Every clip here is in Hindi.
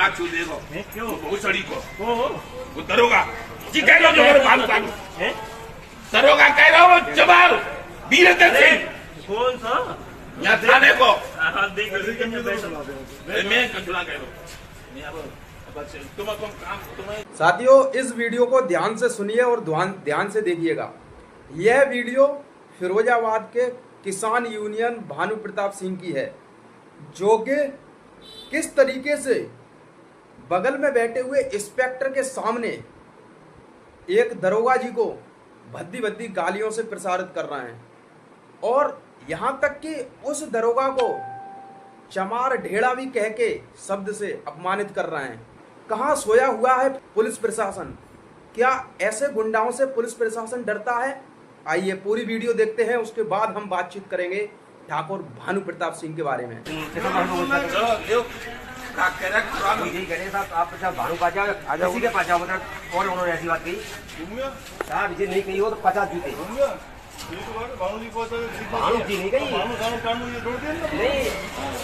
दिमाग छू देखो क्यों वो सड़ी को वो दरोगा जी कह रहा हूँ जो भालू भालू दरोगा कह रहा हूँ जवाब वीरेंद्र सिंह कौन सा यहाँ थाने को देख मैं कंट्रोल कह रहा हूँ साथियों, इस वीडियो को ध्यान से सुनिए और ध्यान से देखिएगा। यह वीडियो फिरोजाबाद के किसान यूनियन भानु प्रताप सिंह की है, जो कि किस तरीके से बगल में बैठे हुए इंस्पेक्टर के सामने एक दरोगा जी को भद्दी भद्दी गालियों से प्रसारित कर रहे हैं और यहाँ तक कि उस दरोगा को चमार ढेड़ा भी कह के शब्द से अपमानित कर रहे हैं। कहाँ सोया हुआ है पुलिस प्रशासन? क्या ऐसे गुंडाओं से पुलिस प्रशासन डरता है? आइए पूरी वीडियो देखते हैं, उसके बाद हम बातचीत करेंगे ठाकुर भानु प्रताप सिंह के बारे में। आप भानु पास जाओ, उसी के पास जाओ, मतलब और उन्होंने ऐसी बात कही साहब, इसे नहीं कही हो तो 50 जूते भानु जी नहीं कही, नहीं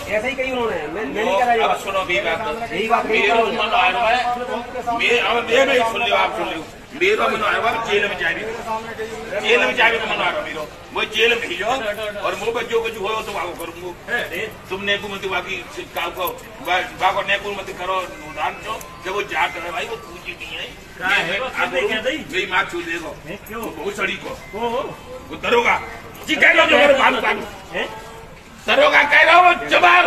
ऐसा ही कही उन्होंने। मैं नहीं कह रहा, सुनो यही बात मेरा मन आया है, मैं सुन लियो, आप सुन लियो। मेरा मन आया है जेल में जाए, जेल में जाए का मन आ रहा मेरा, वो जेल में भेजो और मुंह पर जो कुछ हो तो वाको करूंगा। तुम नेकू मत बाकी काम को बाको नेकू मत करो, उदाहरण जो जब वो जा करे भाई वो पूछी नहीं है। मेरी माँ छू देखो वो सड़ी को वो दरोगा जी कह रहा हूँ जो भालू भालू दरोगा कह रहा हूँ जवाब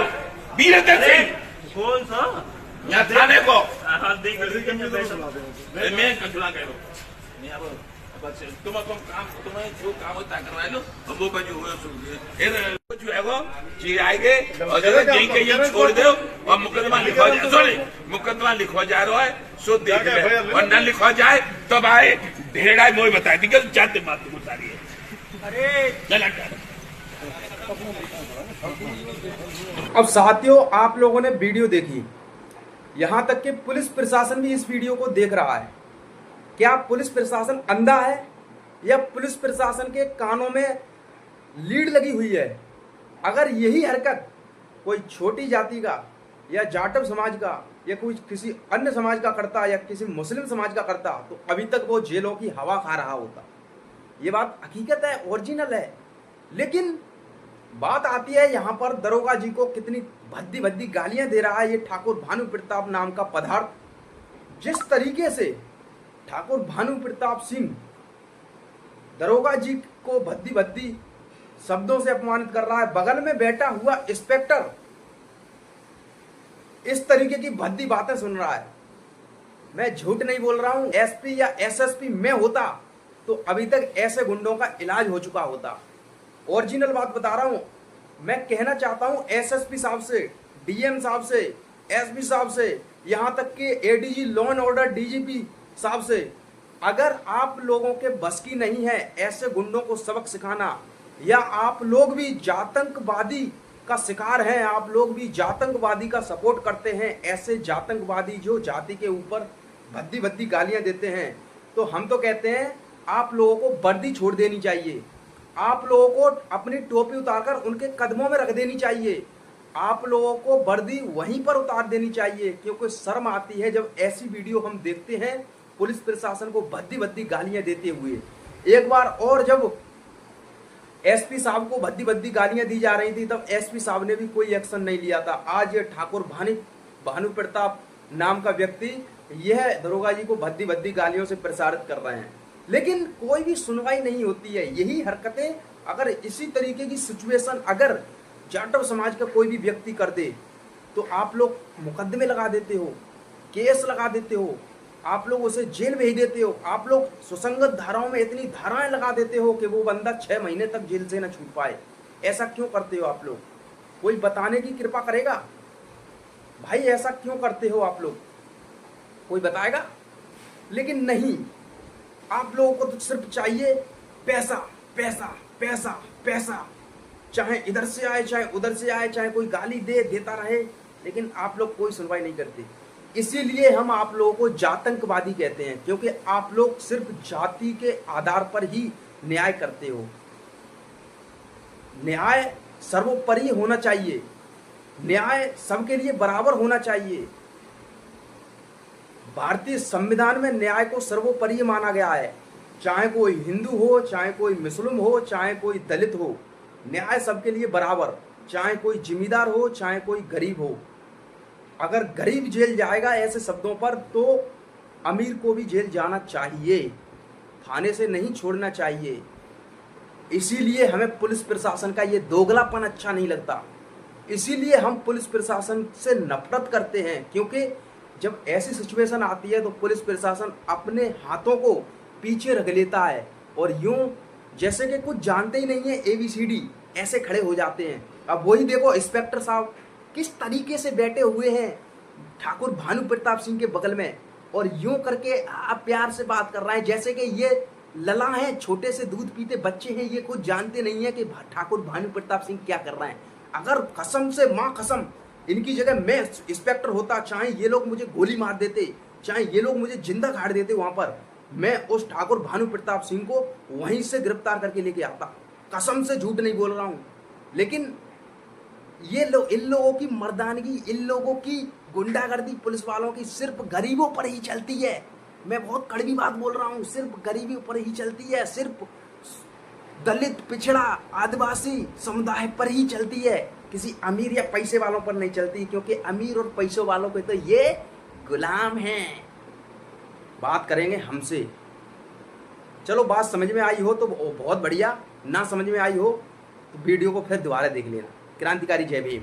वीरेंद्र सिंह कौन सा यहाँ थाने को देख मैं कंट्रोल कह रहा हूँ। तुम काम तुम्हें जो काम होता करवा लो, वो पर जो कुछ है वो जी आएंगे और जगह यही कहीं छोड़ दो और मुकदमा लिखवा जाए, सॉरी मुकदमा लिखवा जा रहा है सो देख ले, और न लिखवा जाए तब आए ढेड़ा मोई बता दी जाते बात बता रही है। अब साथियों, आप लोगों ने वीडियो देखी, यहाँ तक कि पुलिस प्रशासन भी इस वीडियो को देख रहा है। क्या पुलिस प्रशासन अंधा है या पुलिस प्रशासन के कानों में लीड लगी हुई है? अगर यही हरकत कोई छोटी जाति का या जाटव समाज का या कोई किसी अन्य समाज का करता या किसी मुस्लिम समाज का करता तो अभी तक वो जेलों की हवा खा रहा होता। ये बात हकीकत है, ओरिजिनल है। लेकिन बात आती है यहाँ पर दरोगा जी को कितनी भद्दी भद्दी गालियां दे रहा है ये ठाकुर भानु प्रताप नाम का पदार्थ। जिस तरीके से ठाकुर भानु प्रताप सिंह दरोगा जी को भद्दी भद्दी शब्दों से अपमानित कर रहा है, बगल में बैठा हुआ इंस्पेक्टर इस तरीके की भद्दी बातें सुन रहा है। मैं झूठ नहीं बोल रहा हूं, एसपी या एसएसपी में होता तो अभी तक ऐसे गुंडों का इलाज हो चुका होता। ओरिजिनल बात बता रहा हूं। मैं कहना चाहता हूं एसएसपी साहब से, डीएम साहब से, एसपी साहब से, यहां तक कि ADG law and order DGP साहब से, अगर आप लोगों के बस की नहीं है ऐसे गुंडों को सबक सिखाना, या आप लोग भी जातंकवादी का शिकार हैं, आप लोग भी जातंकवादी का सपोर्ट करते हैं, ऐसे जातंकवादी जो जाति के ऊपर भद्दी भद्दी गालियां देते हैं, तो हम तो कहते हैं आप लोगों को वर्दी छोड़ देनी चाहिए। आप लोगों को अपनी टोपी उतारकर उनके कदमों में रख देनी चाहिए। आप लोगों को वर्दी वहीं पर उतार देनी चाहिए, क्योंकि शर्म आती है जब ऐसी वीडियो हम देखते हैं पुलिस प्रशासन को भद्दी भद्दी गालियां देते हुए। एक बार और जब एसपी साहब को भद्दी भद्दी गालियां दी जा रही थी तब एसपी साहब ने भी कोई एक्शन नहीं लिया था। आज ये ठाकुर भानु प्रताप नाम का व्यक्ति यह दरोगा जी को भद्दी भद्दी गालियों से प्रसारित कर रहे हैं, लेकिन कोई भी सुनवाई नहीं होती है। यही हरकतें अगर इसी तरीके की सिचुएशन अगर जाटव समाज का कोई भी व्यक्ति कर दे तो आप लोग मुकदमे लगा देते हो, केस लगा देते हो, आप लोग उसे जेल भेज देते हो, आप लोग सुसंगत धाराओं में इतनी धाराएं लगा देते हो कि वो बंदा 6 महीने तक जेल से न छूट पाए। ऐसा क्यों करते हो आप लोग? कोई बताने की कृपा करेगा? भाई ऐसा क्यों करते हो आप लोग? कोई बताएगा? लेकिन नहीं, आप लोगों को तो सिर्फ चाहिए पैसा पैसा पैसा पैसा, चाहे इधर से आए चाहे उधर से आए, चाहे कोई गाली देता रहे, लेकिन आप लोग कोई सुनवाई नहीं करते। इसीलिए हम आप लोगों को जातंकवादी कहते हैं, क्योंकि आप लोग सिर्फ जाति के आधार पर ही न्याय करते हो। न्याय सर्वोपरि होना चाहिए, न्याय सबके लिए बराबर होना चाहिए। भारतीय संविधान में न्याय को सर्वोपरि माना गया है। चाहे कोई हिंदू हो, चाहे कोई मुस्लिम हो, चाहे कोई दलित हो, न्याय सबके लिए बराबर। चाहे कोई जिम्मेदार हो, चाहे कोई गरीब हो। अगर गरीब जेल जाएगा ऐसे शब्दों पर, तो अमीर को भी जेल जाना चाहिए, थाने से नहीं छोड़ना चाहिए। इसीलिए हमें पुलिस प्रशासन का ये दोगलापन अच्छा नहीं लगता। इसीलिए हम पुलिस प्रशासन से नफरत करते हैं, क्योंकि जब ऐसी सिचुएशन आती है तो पुलिस प्रशासन अपने हाथों को पीछे रख लेता है और यूं जैसे कि कुछ जानते ही नहीं है, ABCD ऐसे खड़े हो जाते हैं। अब वही देखो इंस्पेक्टर साहब किस तरीके से बैठे हुए हैं ठाकुर भानु प्रताप सिंह के बगल में, और यूं करके आप प्यार से बात कर रहे हैं जैसे कि ये लला हैं, छोटे से दूध पीते बच्चे हैं, ये कुछ जानते नहीं है कि ठाकुर भानु प्रताप सिंह क्या कर रहे हैं। अगर कसम से माँ कसम इनकी जगह मैं इंस्पेक्टर होता, चाहे ये लोग मुझे गोली मार देते, चाहे ये लोग मुझे जिंदा गाड़ देते वहां पर, मैं उस ठाकुर भानु प्रताप सिंह को वहीं से गिरफ्तार करके लेके आता। कसम से झूठ नहीं बोल रहा हूं। लेकिन ये लोग, इन लोगों की मर्दानगी, इन लोगों की गुंडागर्दी पुलिस वालों की सिर्फ गरीबों पर ही चलती है। मैं बहुत कड़वी बात बोल रहा हूँ, सिर्फ गरीबी पर ही चलती है, सिर्फ दलित, पिछड़ा, आदिवासी समुदाय पर ही चलती है, किसी अमीर या पैसे वालों पर नहीं चलती, क्योंकि अमीर और पैसों वालों पे तो ये गुलाम हैं। बात करेंगे हमसे। चलो बात समझ में आई हो तो बहुत बढ़िया, ना समझ में आई हो तो वीडियो को फिर दोबारा देख लेना। क्रांतिकारी जय भीम।